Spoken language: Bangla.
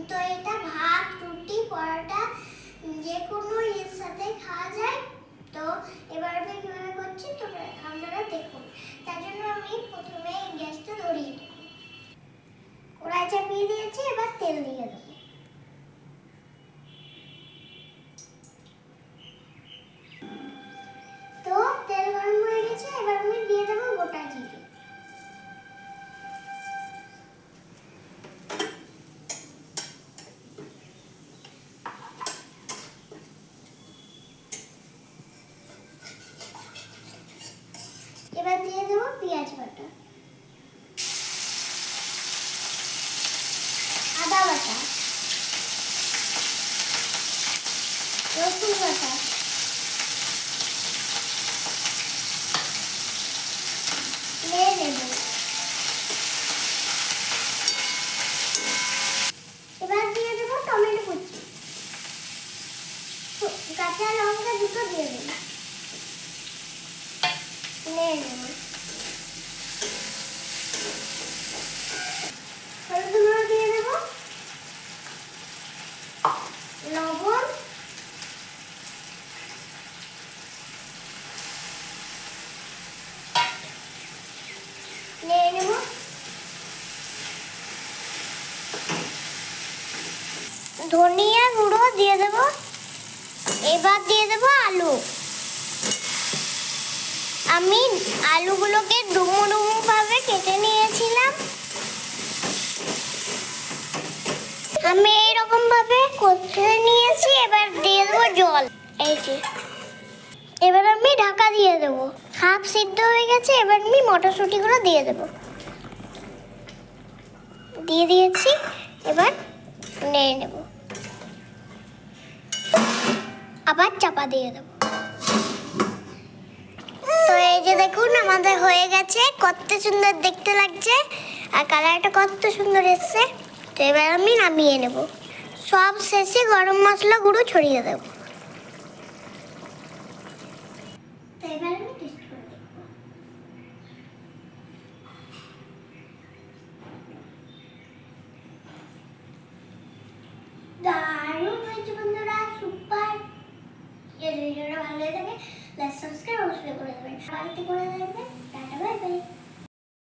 তো এটা ভাত, রুটি, পরোটা যে কোনো এর সাথে খাওয়া যায়। তো এবার আমি কিভাবে করছি তো আপনারা দেখুন। তার জন্য আমি প্রথমে গ্যাসটা ধরিয়ে দেব, কড়াই চাপিয়ে দিয়েছি, এবার তেল দিয়ে দেবো। তো তেল গরম হয়ে গেছে, এবার আমি দিয়ে দেবো গোটা জিরে। এবার দিয়ে দেবো পেঁয়াজ বাটা, আদা বাটা, রসুন বাটা, নেড়ে নেব। এবার দিয়ে দেবো টমেটো কুচি, কাঁচা লঙ্কা দুটো দিয়ে দেব, নেড়ে নেব। হলুদ গুঁড়ো দিয়ে দেব, লবণ, নেড়ে নেব। ধনিয়া গুঁড়ো দিয়ে দেব। এবার দিয়ে দেব আলু। আমি আলুগুলোকে ডুমো ডুমো ভাবে কেটে নিয়েছিলাম। আমি এইরকম ভাবে কষে নিয়েছি। এবার দিয়ে দেবো জল, এই যে। এবার আমি ঢাকা দিয়ে দেবো। হাফ সিদ্ধ হয়ে গেছে, এবার আমি মটরশুঁটিগুলো দিয়ে দেবো। দিয়ে দিয়েছি, এবার নেড়ে নেব। আবার চাপা দিয়ে দেবো। তো এই যে দেখুন আমাদের হয়ে গেছে, কত সুন্দর দেখতে লাগছে আর কালারটা কত সুন্দর এসছে। তো এবার আমি নামিয়ে নেব। সব শেষে গরম মশলা গুঁড়ো ছড়িয়ে দেব। তো এবার আমি টেস্ট করে দেখব। দারুণ হয়েছে বন্ধুরা, সুপার। যদি ভিডিওটা ভালো লাগে থাকে লাইক সাবস্ক্রাইব অবশ্যই করে দেবেন, বাড়িতে করে দেবেন। Tata bye bye.